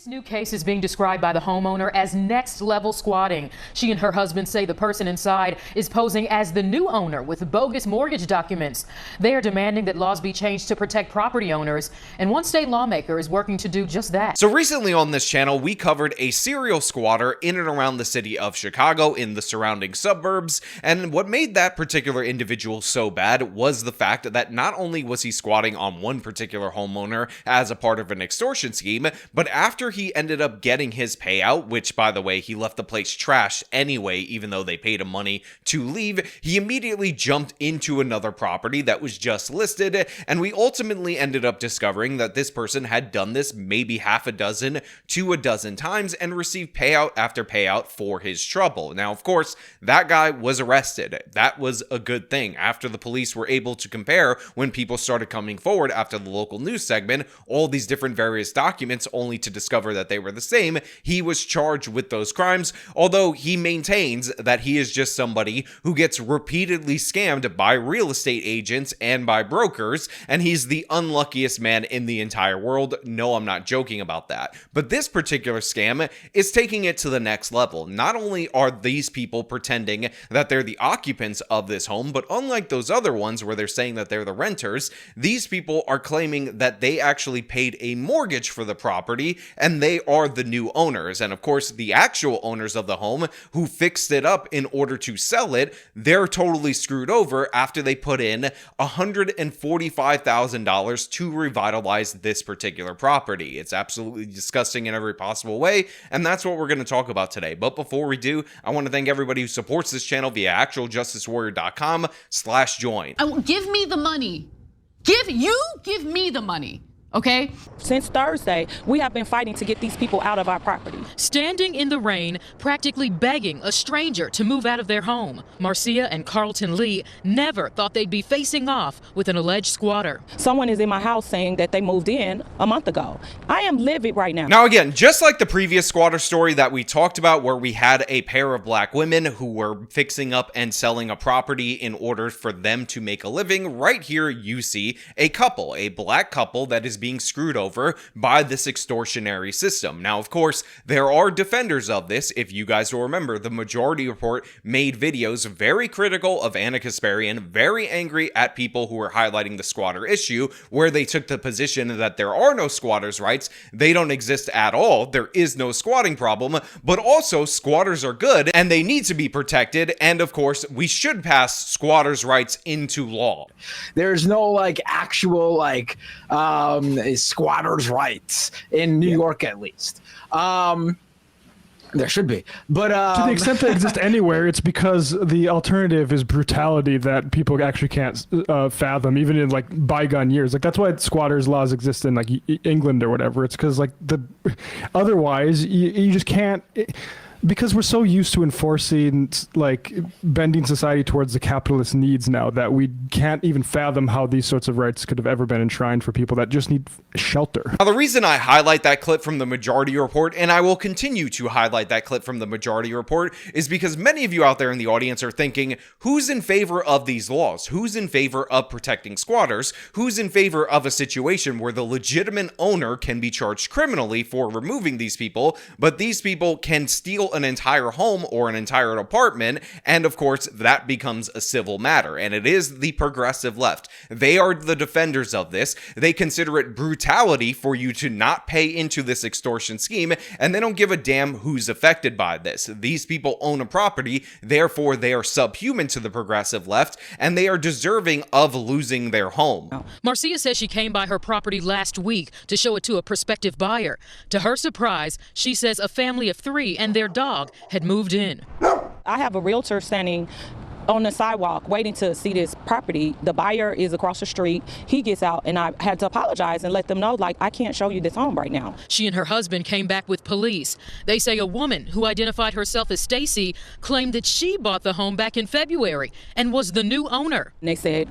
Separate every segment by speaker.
Speaker 1: This new case is being described by the homeowner as next-level squatting. She and her husband say the person inside is posing as the new owner with bogus mortgage documents. They are demanding that laws be changed to protect property owners, and one state lawmaker is working to do just that.
Speaker 2: So recently on this channel, we covered a serial squatter in and around the city of Chicago in the surrounding suburbs, and what made that particular individual so bad was the fact that not only was he squatting on one particular homeowner as a part of an extortion scheme, but after he ended up getting his payout, which by the way, he left the place trashed anyway, even though they paid him money to leave, he immediately jumped into another property that was just listed, and we ultimately ended up discovering that this person had done this maybe half a dozen to a dozen times and received payout after payout for his trouble. Now, of course, that guy was arrested. That was a good thing. After the police were able to compare, when people started coming forward after the local news segment, all these different various documents only to discover that they were the same, he was charged with those crimes, although he maintains that he is just somebody who gets repeatedly scammed by real estate agents and by brokers, and he's the unluckiest man in the entire world. No, I'm not joking about that. But this particular scam is taking it to the next level. Not only are these people pretending that they're the occupants of this home, but unlike those other ones where they're saying that they're the renters, these people are claiming that they actually paid a mortgage for the property and they are the new owners. And of course, the actual owners of the home who fixed it up in order to sell it, they're totally screwed over after they put in $145,000 to revitalize this particular property. It's absolutely disgusting in every possible way, and that's what we're going to talk about today. But before we do, I want to thank everybody who supports this channel via actualjusticewarrior.com/join.
Speaker 3: Give me the money. Give me the money. Okay?
Speaker 4: Since Thursday, we have been fighting to get these people out of our property.
Speaker 1: Standing in the rain, practically begging a stranger to move out of their home. Marcia and Carlton Lee never thought they'd be facing off with an alleged squatter.
Speaker 4: Someone is in my house saying that they moved in a month ago. I am livid right now.
Speaker 2: Now again, just like the previous squatter story that we talked about where we had a pair of black women who were fixing up and selling a property in order for them to make a living, right here you see a couple, a black couple that is being screwed over by this extortionary system. Now, of course, there are defenders of this. If you guys will remember, the Majority Report made videos very critical of Anna Kasparian, very angry at people who were highlighting the squatter issue, where they took the position that there are no squatters' rights, they don't exist at all, there is no squatting problem, but also squatters are good and they need to be protected, and of course, we should pass squatters' rights into law.
Speaker 5: There's no actual squatters' rights in New York, at least. There should be, but
Speaker 6: to the extent they exist anywhere, it's because the alternative is brutality that people actually can't fathom, even in bygone years. That's why squatters' laws exist in England or whatever. It's because otherwise you just can't. Because we're so used to enforcing, bending society towards the capitalist needs now that we can't even fathom how these sorts of rights could have ever been enshrined for people that just need shelter.
Speaker 2: Now, the reason I highlight that clip from the Majority Report, and I will continue to highlight that clip from the Majority Report, is because many of you out there in the audience are thinking, who's in favor of these laws? Who's in favor of protecting squatters? Who's in favor of a situation where the legitimate owner can be charged criminally for removing these people, but these people can steal an entire home or an entire apartment, and of course that becomes a civil matter? And it is the progressive left. They are the defenders of this. They consider it brutality for you to not pay into this extortion scheme, and they don't give a damn who's affected by this. These people own a property, therefore they are subhuman to the progressive left, and they are deserving of losing their home.
Speaker 1: Marcia says she came by her property last week to show it to a prospective buyer. To her surprise, she says a family of 3 and their dog had moved in.
Speaker 4: I have a realtor standing on the sidewalk waiting to see this property. The buyer is across the street. He gets out, and I had to apologize and let them know, I can't show you this home right now.
Speaker 1: She and her husband came back with police. They say a woman who identified herself as Stacy claimed that she bought the home back in February and was the new owner.
Speaker 4: And they said,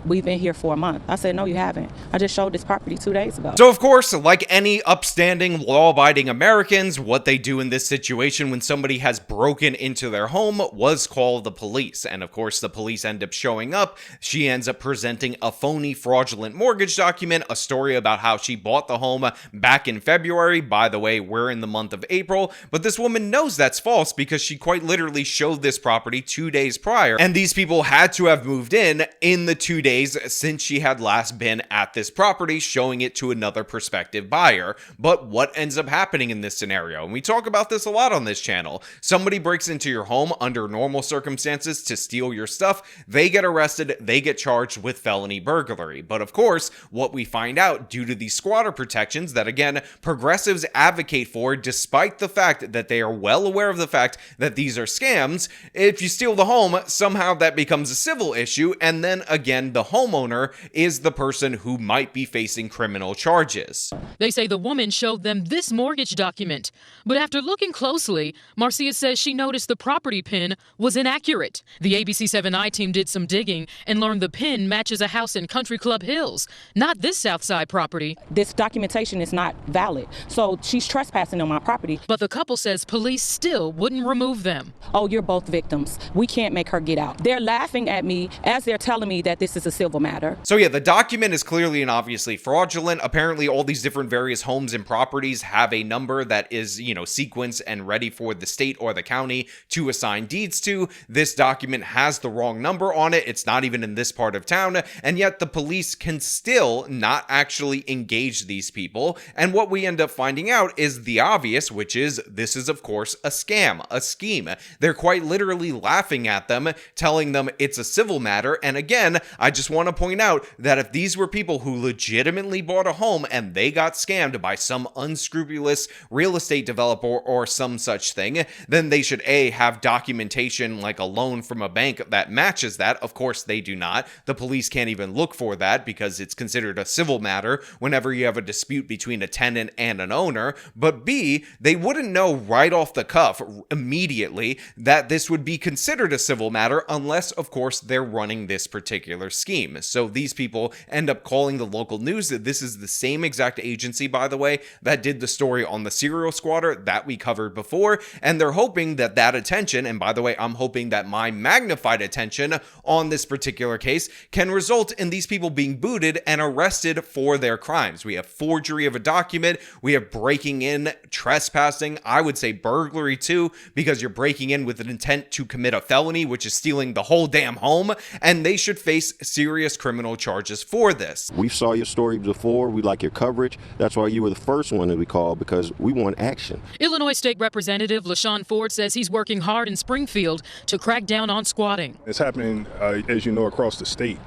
Speaker 4: we've been here for a month. I said, no, you haven't. I just showed this property 2 days ago.
Speaker 2: So of course, like any upstanding, law-abiding Americans, what they do in this situation when somebody has broken into their home was call the police. and of course the police end up showing up. She ends up presenting a phony fraudulent mortgage document, a story about how she bought the home back in February. By the way, we're in the month of April, but this woman knows that's false because she quite literally showed this property 2 days prior, and these people had to have moved in the 2 days since she had last been at this property, showing it to another prospective buyer. But what ends up happening in this scenario, and we talk about this a lot on this channel, somebody breaks into your home under normal circumstances to steal your stuff, they get arrested, they get charged with felony burglary. But of course, what we find out due to these squatter protections that, again, progressives advocate for, despite the fact that they are well aware of the fact that these are scams, if you steal the home, somehow that becomes a civil issue, and then again, the homeowner is the person who might be facing criminal charges.
Speaker 1: They say the woman showed them this mortgage document, but after looking closely, Marcia says she noticed the property pin was inaccurate. The ABC 7i team did some digging and learned the pin matches a house in Country Club Hills, not this Southside property.
Speaker 4: This documentation is not valid. So she's trespassing on my property.
Speaker 1: But the couple says police still wouldn't remove them.
Speaker 4: Oh, you're both victims. We can't make her get out. They're laughing at me as they're telling me that this is a civil matter.
Speaker 2: So yeah, the document is clearly and obviously fraudulent. Apparently all these different various homes and properties have a number that is, sequenced and ready for the state or the county to assign deeds to. This document has the wrong number on it. It's not even in this part of town, and yet the police can still not actually engage these people. And what we end up finding out is the obvious, which is this is of course a scam, a scheme. They're quite literally laughing at them, telling them it's a civil matter. And again, I just want to point out that if these were people who legitimately bought a home and they got scammed by some unscrupulous real estate developer or some such thing, then they should have documentation like a loan from a bank that matches that. Of course they do not. The police can't even look for that because it's considered a civil matter whenever you have a dispute between a tenant and an owner. But B, they wouldn't know right off the cuff immediately that this would be considered a civil matter unless, of course, they're running this particular scheme. So these people end up calling the local news. This is the same exact agency, by the way, that did the story on the serial squatter that we covered before, and they're hoping that that attention, and by the way, I'm hoping that my magnified attention on this particular case can result in these people being booted and arrested for their crimes. We have forgery of a document, we have breaking in, trespassing, I would say burglary too, because you're breaking in with an intent to commit a felony, which is stealing the whole damn home, and they should face serious criminal charges for this.
Speaker 7: We saw your story before, we like your coverage, that's why you were the first one that we called, because we want action.
Speaker 1: Illinois State Representative LaShawn Ford says he's working hard in Springfield to crack down on squatting.
Speaker 8: It's happening, as you know, across the state,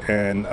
Speaker 8: and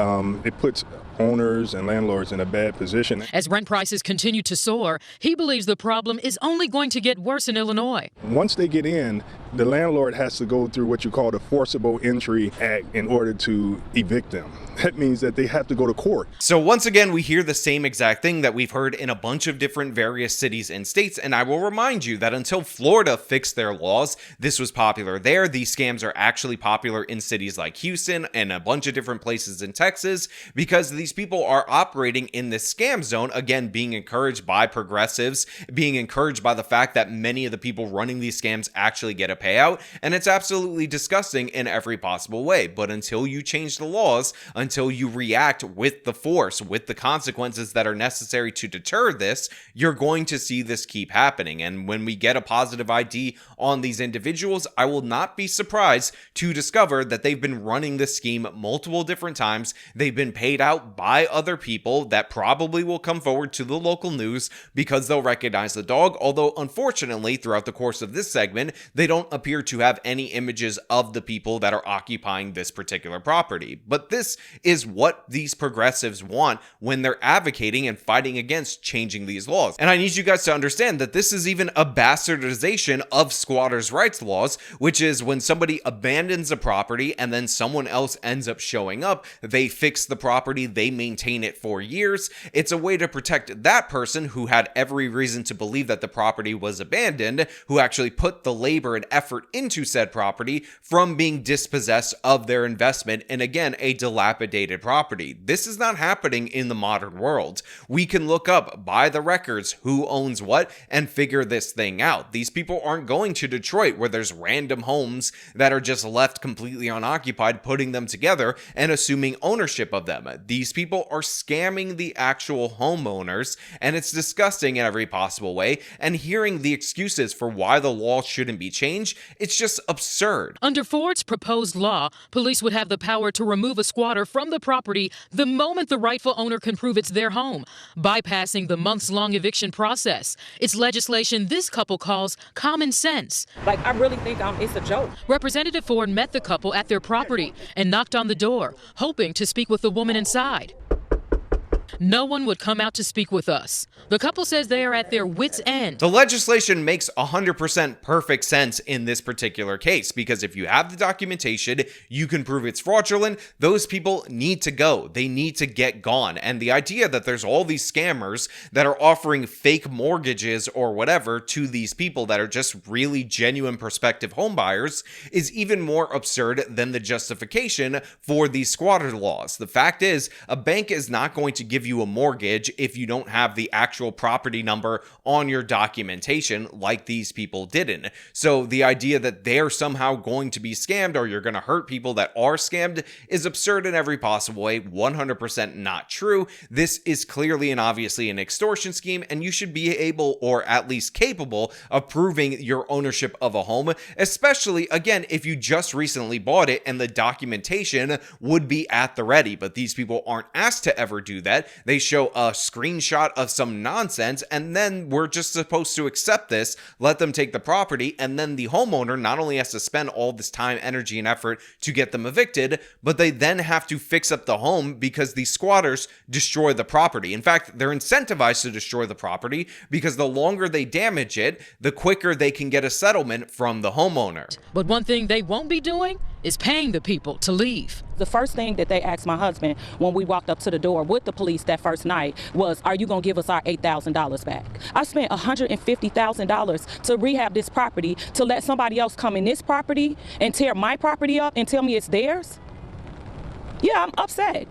Speaker 8: it puts owners and landlords in a bad position.
Speaker 1: As rent prices continue to soar, he believes the problem is only going to get worse in Illinois.
Speaker 8: Once they get in, the landlord has to go through what you call the Forcible Entry Act in order to evict them. That means that they have to go to court.
Speaker 2: So once again, we hear the same exact thing that we've heard in a bunch of different various cities and states, and I will remind you that until Florida fixed their laws, this was popular there. These scams are actually popular in cities like Houston and a bunch of different places in Texas because these people are operating in this scam zone, again, being encouraged by progressives, being encouraged by the fact that many of the people running these scams actually get a payout, and it's absolutely disgusting in every possible way. But until you change the laws, until you react with the force, with the consequences that are necessary to deter this, you're going to see this keep happening. And when we get a positive ID on these individuals, I will not be surprised to discover that they've been running this scheme multiple different times. They've been paid out by other people that probably will come forward to the local news because they'll recognize the dog. Although, unfortunately, throughout the course of this segment, they don't appear to have any images of the people that are occupying this particular property. But this is what these progressives want when they're advocating and fighting against changing these laws. And I need you guys to understand that this is even a bastardization of squatters' rights laws, which is when somebody abandons a property and then someone else ends up showing up, they fix the property, they they maintain it for years. It's a way to protect that person who had every reason to believe that the property was abandoned, who actually put the labor and effort into said property, from being dispossessed of their investment in, again, a dilapidated property. This is not happening in the modern world. We can look up by the records who owns what and figure this thing out. These people aren't going to Detroit where there's random homes that are just left completely unoccupied, putting them together and assuming ownership of them. These people are scamming the actual homeowners, and it's disgusting in every possible way. And hearing the excuses for why the law shouldn't be changed, it's just absurd.
Speaker 1: Under Ford's proposed law, police would have the power to remove a squatter from the property the moment the rightful owner can prove it's their home, bypassing the months-long eviction process. It's legislation this couple calls common sense.
Speaker 4: Like, I really think it's a joke.
Speaker 1: Representative Ford met the couple at their property and knocked on the door, hoping to speak with the woman inside. No one would come out to speak with us. The couple says they are at their wits' end.
Speaker 2: The legislation makes 100% perfect sense in this particular case, because if you have the documentation, you can prove it's fraudulent. Those people need to go. They need to get gone. And the idea that there's all these scammers that are offering fake mortgages or whatever to these people that are just really genuine prospective home buyers is even more absurd than the justification for these squatter laws. The fact is, a bank is not going to give you a mortgage if you don't have the actual property number on your documentation, like these people didn't. So the idea that they're somehow going to be scammed or you're going to hurt people that are scammed is absurd in every possible way. 100% not true. This is clearly and obviously an extortion scheme, and you should be able, or at least capable, of proving your ownership of a home, especially, again, if you just recently bought it and the documentation would be at the ready. But these people aren't asked to ever do that. They show a screenshot of some nonsense, and then we're just supposed to accept this, let them take the property, and then the homeowner not only has to spend all this time, energy, and effort to get them evicted, but they then have to fix up the home because the squatters destroy the property. In fact, they're incentivized to destroy the property because the longer they damage it, the quicker they can get a settlement from the homeowner.
Speaker 1: But one thing they won't be doing is paying the people to leave.
Speaker 4: The first thing that they asked my husband when we walked up to the door with the police that first night was, are you going to give us our $8,000 back? I spent $150,000 to rehab this property to let somebody else come in this property and tear my property up and tell me it's theirs? Yeah, I'm upset.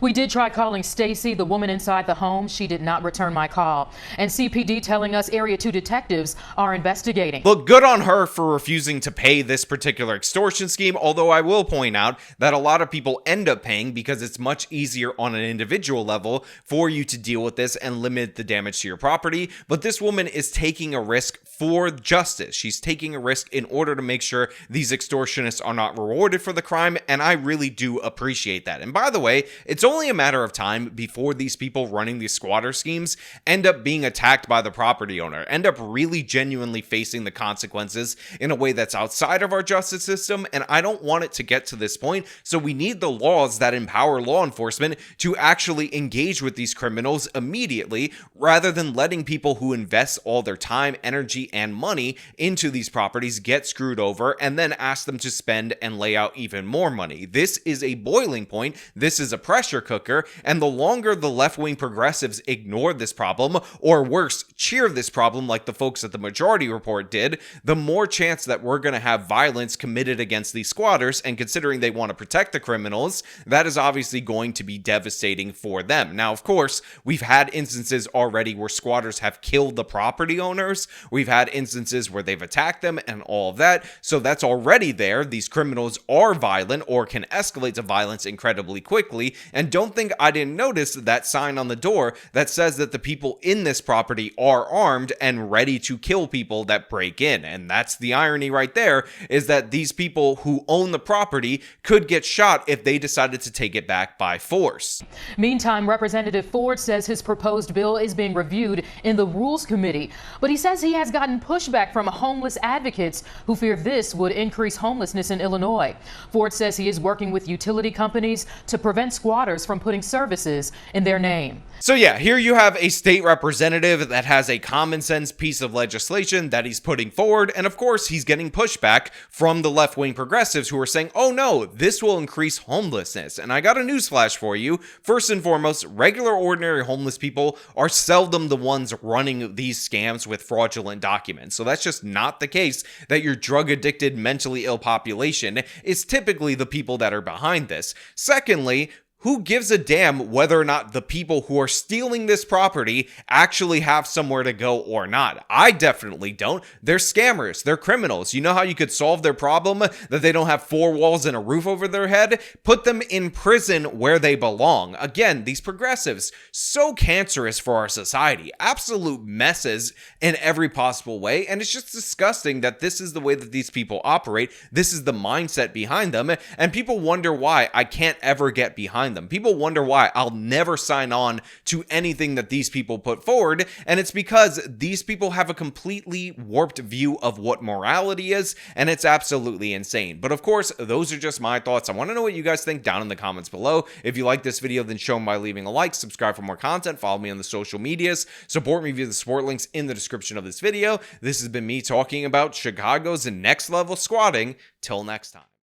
Speaker 1: We did try calling Stacy, the woman inside the home. She did not return my call. And CPD telling us Area 2 detectives are investigating.
Speaker 2: Look, good on her for refusing to pay this particular extortion scheme, although I will point out that a lot of people end up paying because it's much easier on an individual level for you to deal with this and limit the damage to your property. But this woman is taking a risk for justice. She's taking a risk in order to make sure these extortionists are not rewarded for the crime, and I really do appreciate that. And by the way, it's only a matter of time before these people running these squatter schemes end up being attacked by the property owner, end up really genuinely facing the consequences in a way that's outside of our justice system, and I don't want it to get to this point. So we need the laws that empower law enforcement to actually engage with these criminals immediately, rather than letting people who invest all their time, energy, and money into these properties get screwed over and then ask them to spend and lay out even more money. This is a boiling point. This is a pressure cooker, and the longer the left-wing progressives ignore this problem, or worse, cheer this problem like the folks at the Majority Report did, the more chance that we're going to have violence committed against these squatters, and considering they want to protect the criminals, that is obviously going to be devastating for them. Now, of course, we've had instances already where squatters have killed the property owners. We've had instances where they've attacked them and all of that, so that's already there. These criminals are violent or can escalate to violence incredibly quickly, and don't think I didn't notice that sign on the door that says that the people in this property are armed and ready to kill people that break in. And that's the irony right there, is that these people who own the property could get shot if they decided to take it back by force.
Speaker 1: Meantime, Representative Ford says his proposed bill is being reviewed in the Rules Committee, but he says he has gotten pushback from homeless advocates who fear this would increase homelessness in Illinois. Ford says he is working with utility companies to prevent squatters squatters from putting services in their name.
Speaker 2: So yeah, here you have a state representative that has a common sense piece of legislation that he's putting forward, and of course he's getting pushback from the left-wing progressives who are saying, oh no, this will increase homelessness. And I got a newsflash for you. First and foremost, regular ordinary homeless people are seldom the ones running these scams with fraudulent documents. So that's just not the case that your drug-addicted, mentally ill population is typically the people that are behind this. Secondly, who gives a damn whether or not the people who are stealing this property actually have somewhere to go or not? I definitely don't. They're scammers. They're criminals. You know how you could solve their problem? That they don't have four walls and a roof over their head? Put them in prison where they belong. Again, these progressives, so cancerous for our society. Absolute messes in every possible way. And it's just disgusting that this is the way that these people operate. This is the mindset behind them. And people wonder why I can't ever get behind them. People wonder why I'll never sign on to anything that these people put forward, and it's because these people have a completely warped view of what morality is, and it's absolutely insane. But of course, those are just my thoughts. I want to know what you guys think down in the comments below. If you like this video, then show them by leaving a like, subscribe for more content, follow me on the social medias, support me via the support links in the description of this video. This has been me talking about Chicago's next level squatting. Till next time.